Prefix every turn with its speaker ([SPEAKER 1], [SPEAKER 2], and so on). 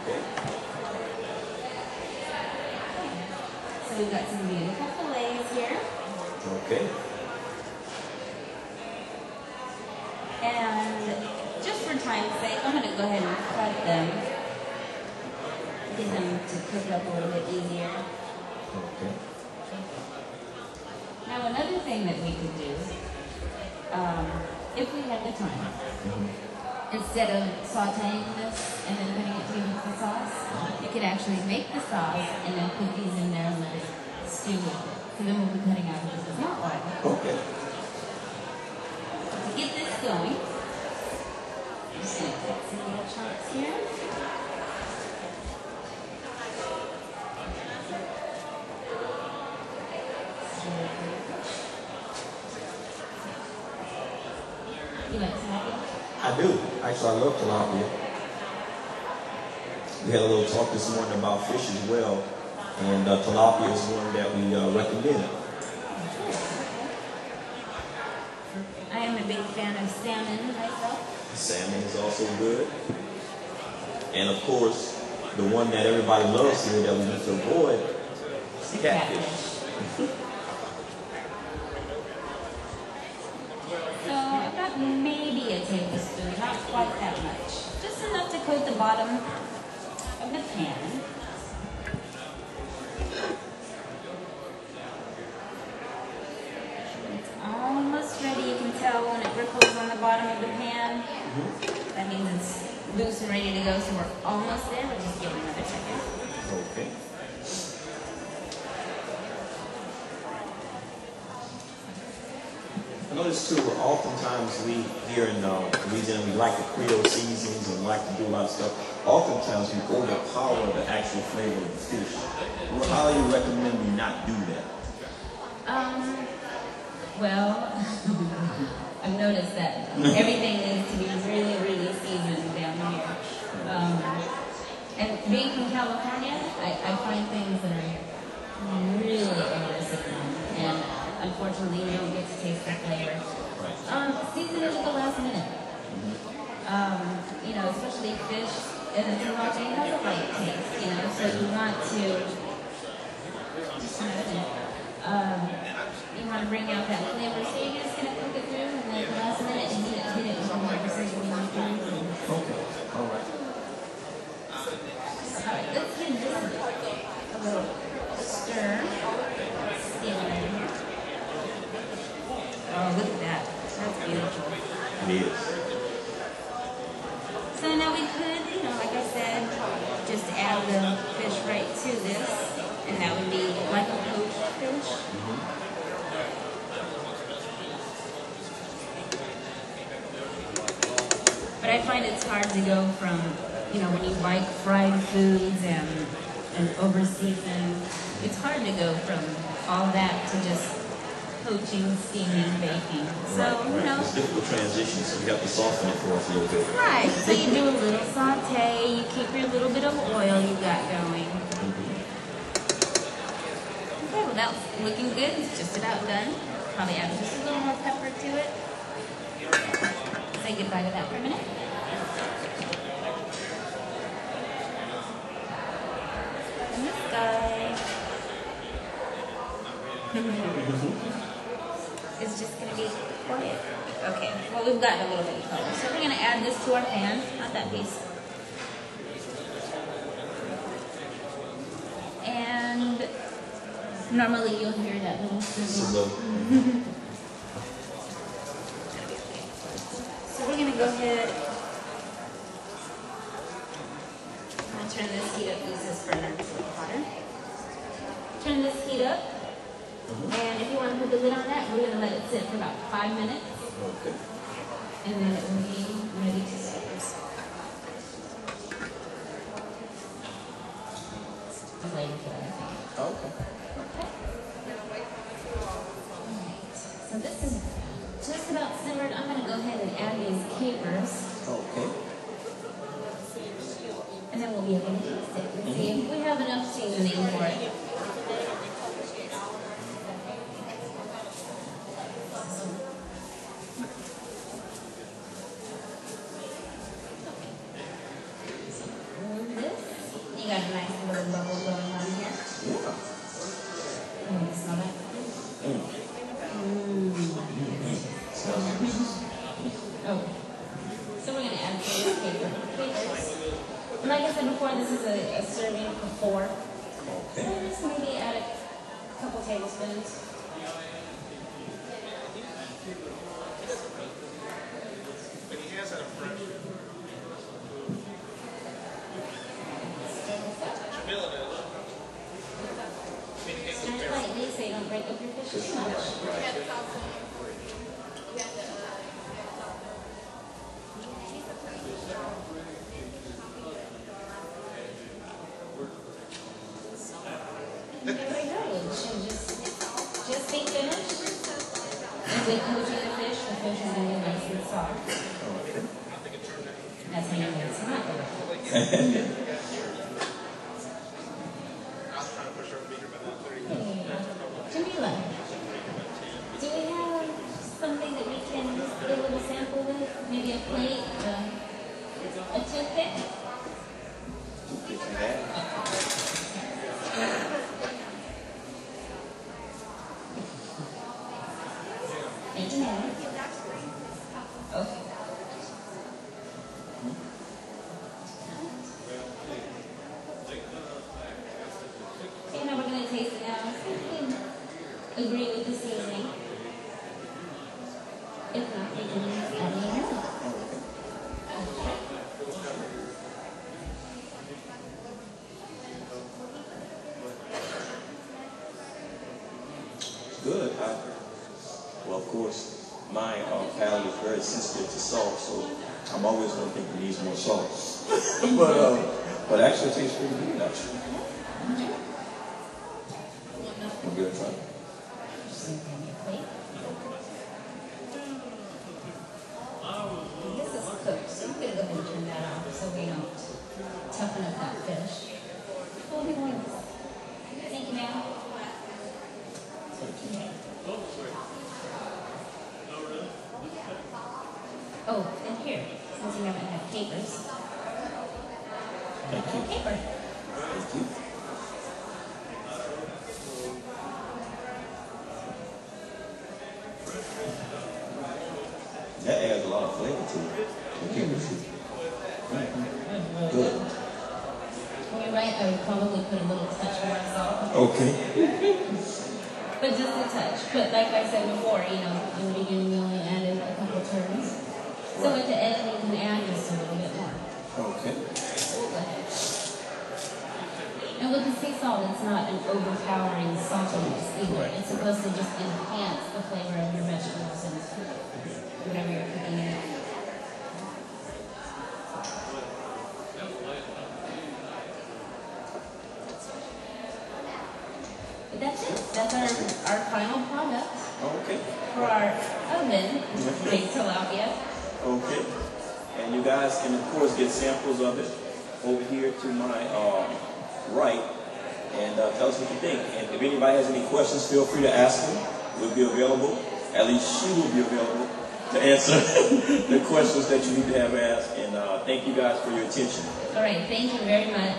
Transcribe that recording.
[SPEAKER 1] So we've got some beautiful fillets here.
[SPEAKER 2] Okay.
[SPEAKER 1] And just for time's sake, I'm going to go ahead and cut them. Get them to cook up a little bit easier.
[SPEAKER 2] Okay.
[SPEAKER 1] Now another thing that we could do, if we had the time, instead of sauteing this and then putting it through the sauce, you could actually make the sauce and then put these in there and let it stew with it. So then we'll be cutting out this is not oil.
[SPEAKER 2] Okay.
[SPEAKER 1] To get this going, I'm just going to cut some little chunks here. You like tilapia?
[SPEAKER 2] I do. Actually, I love tilapia. We had a little talk this morning about fish as well, and tilapia is one that we recommend.
[SPEAKER 1] I am a big fan of salmon myself.
[SPEAKER 2] Salmon is also good. And of course, the one that everybody loves here that we need to avoid is catfish.
[SPEAKER 1] So I've got maybe a tablespoon, not quite that much. Just enough to coat the bottom of the pan. It's almost ready. You can tell when it ripples on the bottom of the pan. That means it's loose and ready to go, so we're almost there. We'll just give it another second.
[SPEAKER 2] Okay. I notice too, oftentimes we here in Louisiana, we like the Creole seasonings and like to do a lot of stuff. Oftentimes we overpower the actual flavor of the fish. Well, how do you recommend we not do that?
[SPEAKER 1] Well, I've noticed that everything needs to be really, really seasoned down here. And being from California, I find things that are really over-seasoned. And unfortunately, you don't get to taste the flavor. Season it at the last minute. You know, especially fish and the tilapia has a light taste, you know, so you want to bring out that flavor. So you're just going to cook it through and then at the last minute and hit it with more precision.
[SPEAKER 2] Okay, all right.
[SPEAKER 1] Alright, let's give this a little stir. Steam it in here. Oh, look at that. That's beautiful.
[SPEAKER 2] It is.
[SPEAKER 1] So now we could, you know, like I said, just add the fish right to this, and that would be like a poached fish. But I find it's hard to go from, you know, when you like fried foods and over-seasoned, it's hard to go from all that to just poaching, steaming, baking. So, you know.
[SPEAKER 2] It's a difficult transition, so we have to soften it for us a little bit.
[SPEAKER 1] Right. So you do a little saute, you keep your little bit of oil you got going. Okay, well that's looking good. It's just about done. Probably add just a little more pepper to it. Say goodbye to that for a minute. And this guy is just going to be quiet. Okay, well we've gotten a little bit of color. So we're going to add this to our pan, not that piece. And normally you'll hear that little sizzle. So we're going to go ahead and turn this heat up. Use this burner a little hotter. Turn this heat up. And if you want to put the lid on that, we're going to let it sit for about 5 minutes.
[SPEAKER 2] Okay.
[SPEAKER 1] And then it will be ready to serve. I'm waiting for that, I think.
[SPEAKER 2] Okay.
[SPEAKER 1] Alright, so this is just about simmered. I'm going to go ahead and add these capers.
[SPEAKER 2] Okay.
[SPEAKER 1] And then we'll be able to taste it and see if we have enough seasoning for it. got a nice little bubble going on here.
[SPEAKER 2] Yeah.
[SPEAKER 1] You smell that?
[SPEAKER 2] Smells delicious.
[SPEAKER 1] Okay. So we're going to add some papers. And like I said before, this is a serving for 4.
[SPEAKER 2] Okay.
[SPEAKER 1] So just maybe add a couple tablespoons. Stir it lightly so you don't break up your fish too much. There we go. It should just be finished. And with coating the fish is going to be nice and soft. That's how you know it's not good. Jamila, do we have something that we can get a little sample with? Maybe a plate, a toothpick?
[SPEAKER 2] Toothpick in that.
[SPEAKER 1] Thank you, ma'am. Okay. Okay, now we're going to taste it now. See if we agree with the seasoning. If not, we can add any more.
[SPEAKER 2] Good. Well, of course, my palate is very sensitive to salt, so I'm always going to think it needs more salt. but actually, it tastes pretty good, actually. I'll give it a try.
[SPEAKER 1] This is cooked, so I'm going to go ahead and turn that off so we don't toughen up that fish. Oh, we want this. Thank you, ma'am. Oh, and here, since you haven't had capers.
[SPEAKER 2] Thank you.
[SPEAKER 1] Caper.
[SPEAKER 2] Thank you. That adds a lot of flavor to it. Good.
[SPEAKER 1] Well, you're right, I would probably put a little touch more salt.
[SPEAKER 2] Okay.
[SPEAKER 1] But just a touch. But like I said before, in the beginning we only added a couple turns. So at the end you can add just a little bit more.
[SPEAKER 2] Okay.
[SPEAKER 1] And with the sea salt, it's not an overpowering saltiness either. It's supposed to just enhance the flavor of your vegetables and whatever you're cooking in. But that's it. That's our final product
[SPEAKER 2] Okay.
[SPEAKER 1] for our oven baked tilapia.
[SPEAKER 2] Okay. And you guys can, of course, get samples of it over here to my right. And tell us what you think. And if anybody has any questions, feel free to ask them. We'll be available. At least she will be available to answer the questions that you need to have asked. And thank you guys for your attention.
[SPEAKER 1] All right. Thank you very much.